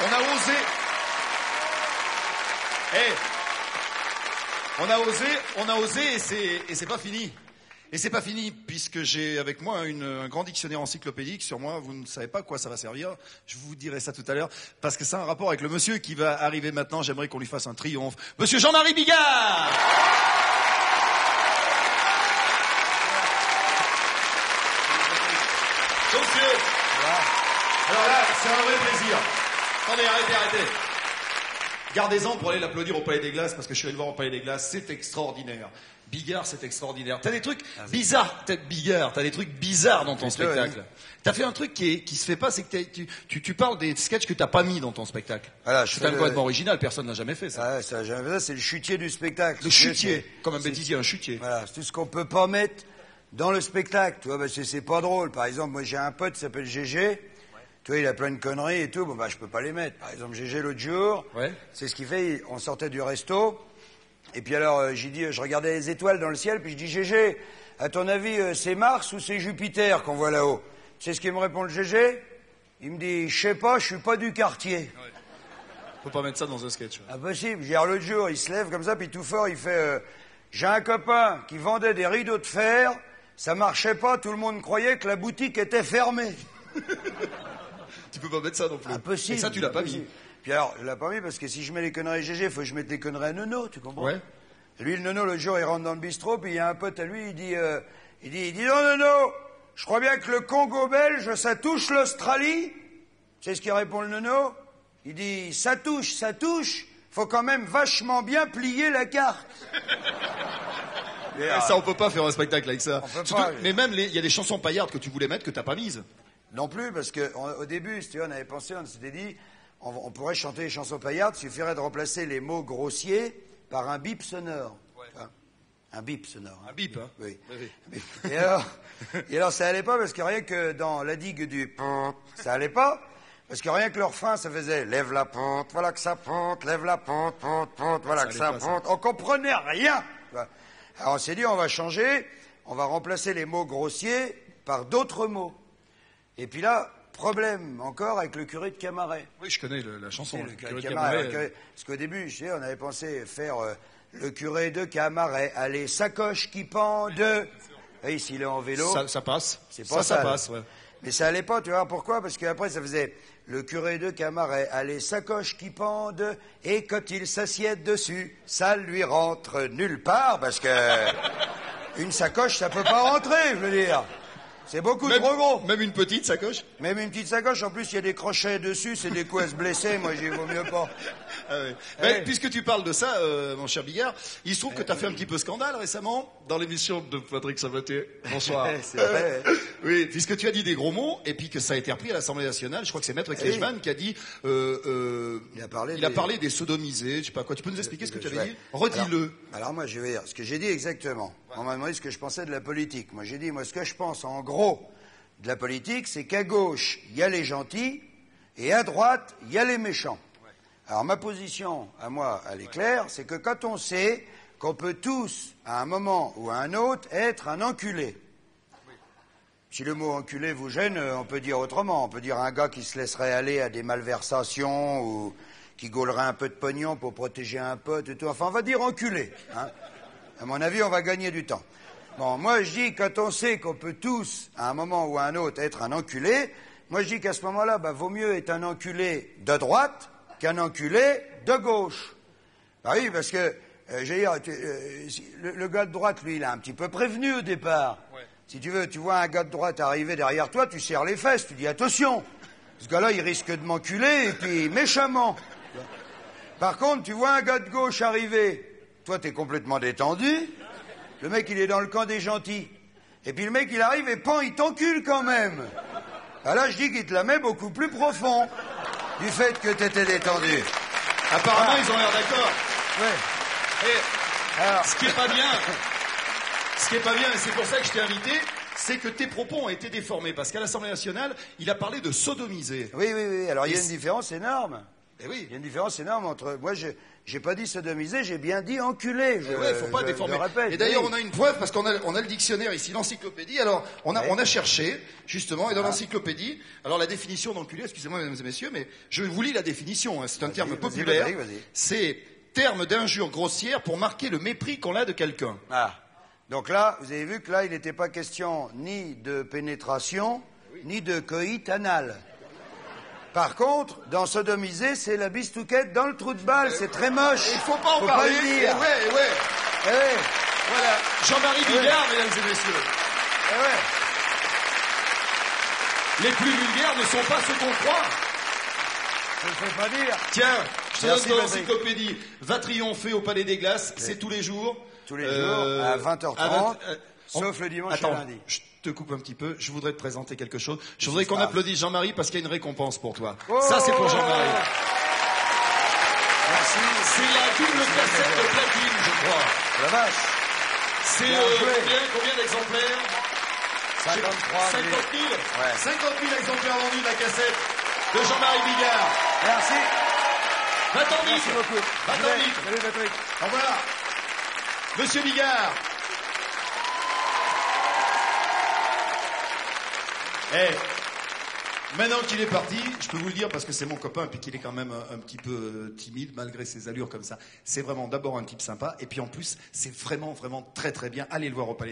On a osé. Hey. On a osé et c'est pas fini. Et c'est pas fini, puisque j'ai avec moi un grand dictionnaire encyclopédique sur moi. Vous ne savez pas à quoi ça va servir. Je vous dirai ça tout à l'heure, parce que c'est un rapport avec le monsieur qui va arriver maintenant. J'aimerais qu'on lui fasse un triomphe. Monsieur Jean-Marie Bigard! Monsieur. Voilà. Alors là, c'est un vrai plaisir. Attendez, arrêtez. Gardez-en pour aller l'applaudir au Palais des Glaces, parce que je suis allé le voir au Palais des Glaces. C'est extraordinaire. Bigard, c'est extraordinaire. T'as des trucs bizarres, Bigard, t'as des trucs bizarres dans ton spectacle. Oui. T'as fait un truc qui se fait pas, c'est que tu parles des sketchs que t'as pas mis dans ton spectacle. Voilà, c'est complètement original, personne n'a jamais fait ça. Ah, ça n'a jamais fait ça, c'est le chutier du spectacle. Le chutier, comme un bêtisier, un chutier. Voilà, c'est tout ce qu'on peut pas mettre dans le spectacle, tu vois, parce que c'est pas drôle. Par exemple, moi j'ai un pote qui s'appelle Gégé. Tu vois, il a plein de conneries et tout, bon bah je peux pas les mettre. Par exemple, Gégé l'autre jour, c'est ce qu'il fait, on sortait du resto, et puis alors j'ai dit, je regardais les étoiles dans le ciel, puis je dis, Gégé, à ton avis, c'est Mars ou c'est Jupiter qu'on voit là-haut? Tu sais ce qu'il me répond le Gégé? Il me dit, je sais pas, je suis pas du quartier. Ouais. Faut pas mettre ça dans un sketch. Ouais. Impossible. Hier l'autre jour, il se lève comme ça, puis tout fort, il fait, j'ai un copain qui vendait des rideaux de fer, ça marchait pas, tout le monde croyait que la boutique était fermée. Tu peux pas mettre ça non plus. Impossible. Et ça, tu l'as pas mis. Puis alors, je l'ai pas mis parce que si je mets les conneries GG, il faut que je mette les conneries à Nono, tu comprends? Ouais. Et lui, le Nono, l'autre jour, il rentre dans le bistrot, puis il y a un pote à lui, il dit, non, Nono, je crois bien que le Congo belge, ça touche l'Australie. Tu sais ce qu'il répond le Nono? Il dit, ça touche, faut quand même vachement bien plier la carte. Et ça, on peut pas faire un spectacle avec ça. Surtout, mais même, il y a des chansons paillardes que tu voulais mettre que t'as pas mises. Non plus, parce qu'au début, si tu vois, on avait pensé, on s'était dit, on pourrait chanter les chansons paillardes, il suffirait de remplacer les mots grossiers par un bip sonore. Ouais. Hein, un bip sonore. Un bip, hein? Oui. Et alors, ça allait pas, parce que rien que dans la digue du ça allait pas, parce que rien que leur frein, ça faisait lève la pente, voilà que ça pente, lève la pente, voilà que ça pente. On comprenait rien. Alors on s'est dit, on va changer, on va remplacer les mots grossiers par d'autres mots. Et puis là, problème encore avec le curé de Camaret. Oui, je connais la chanson. Le curé de Camaret. Parce qu'au début, je sais, on avait pensé faire le curé de Camaret, allez, sacoche qui pende. Et s'il est en vélo. Ça passe. C'est pas ça passe, ouais. Mais ça allait pas, tu vois pourquoi? Parce qu'après, ça faisait le curé de Camaret, allez, sacoche qui pende, et quand il s'assied dessus, ça lui rentre nulle part, parce que une sacoche, ça peut pas rentrer, je veux dire. C'est beaucoup trop gros. Même une petite sacoche? Même une petite sacoche, en plus il y a des crochets dessus, c'est des coups à se blesser, moi j'y vaut mieux pas. Ah oui. Mais, puisque tu parles de ça, mon cher Bigard, il se trouve que tu as fait un petit peu scandale récemment dans l'émission de Patrick Sabatier. Bonsoir. C'est vrai. Oui, puisque tu as dit des gros mots et puis que ça a été repris à l'Assemblée nationale. Je crois que c'est Maître Kleichmann qui a dit. Il a parlé des sodomisés, je sais pas quoi. Tu peux nous expliquer ce que tu avais dit? Redis-le. Alors moi je vais dire ce que j'ai dit exactement. On m'a demandé ce que je pensais de la politique. Moi j'ai dit, moi ce que je pense en gros de la politique, c'est qu'à gauche, il y a les gentils, et à droite, il y a les méchants. Alors ma position, à moi, elle est claire, c'est que quand on sait qu'on peut tous, à un moment ou à un autre, être un enculé. Si le mot enculé vous gêne, on peut dire autrement. On peut dire un gars qui se laisserait aller à des malversations, ou qui gaulerait un peu de pognon pour protéger un pote et tout. Enfin, on va dire enculé. Hein. À mon avis, on va gagner du temps. Bon, moi je dis, quand on sait qu'on peut tous, à un moment ou à un autre, être un enculé, moi je dis qu'à ce moment-là, vaut mieux être un enculé de droite qu'un enculé de gauche. Bah oui, parce que, j'ai dire, le gars de droite, lui, il a un petit peu prévenu au départ. Ouais. Si tu veux, tu vois un gars de droite arriver derrière toi, tu serres les fesses, tu dis attention, ce gars-là, il risque de m'enculer, et puis méchamment. Par contre, tu vois un gars de gauche arriver, toi t'es complètement détendu. Le mec, il est dans le camp des gentils. Et puis le mec, il arrive et pan, il t'encule quand même. Ah là, je dis qu'il te la met beaucoup plus profond, du fait que t'étais détendu. Apparemment, ils ont l'air d'accord. Ouais. Et alors, ce qui est pas bien, et c'est pour ça que je t'ai invité, c'est que tes propos ont été déformés. Parce qu'à l'Assemblée nationale, il a parlé de sodomiser. Oui. Alors, il y a une différence énorme. Eh oui. Il y a une différence énorme entre... Moi, j'ai pas dit sodomiser, j'ai bien dit enculer. Faut pas déformer. Répète, et d'ailleurs, on a une preuve, parce qu'on a le dictionnaire ici, l'encyclopédie. Alors, on a cherché, justement, et dans l'encyclopédie, alors la définition d'enculé, excusez-moi, mesdames et messieurs, mais je vous lis la définition, hein, c'est un terme populaire. Vas-y. C'est terme d'injure grossière pour marquer le mépris qu'on a de quelqu'un. Ah. Donc là, vous avez vu que là, il n'était pas question ni de pénétration, ni de coït anal. Par contre, dans sodomiser, c'est la bistouquette dans le trou de balle, c'est très moche. Il faut pas en parler. Pas le dire. Ouais. Voilà. Jean-Marie Bigard, mesdames et messieurs. Les plus vulgaires ne sont pas ceux qu'on croit. Je ne sais pas dire. Tiens, je te Merci, donne dans l'encyclopédie. Va triompher au Palais des Glaces, c'est tous les jours. Tous les jours, à 20h30, sauf le dimanche et lundi. Je te coupe un petit peu, je voudrais te présenter quelque chose. Je voudrais qu'on applaudisse Jean-Marie parce qu'il y a une récompense pour toi. Ça, c'est pour Jean-Marie. Merci. C'est la double cassette de platine, je crois. La vache. C'est combien d'exemplaires 53 000. 50 000 Ouais. 50 000 exemplaires vendus de la cassette de Jean-Marie Bigard. Merci. Va-t'en vite. Merci beaucoup. Va-t'en vite. Salut Patrick. Au revoir. Monsieur Bigard. Maintenant qu'il est parti, je peux vous le dire parce que c'est mon copain et puis qu'il est quand même un petit peu timide malgré ses allures comme ça. C'est vraiment d'abord un type sympa et puis en plus c'est vraiment très très bien. Allez le voir au Palais des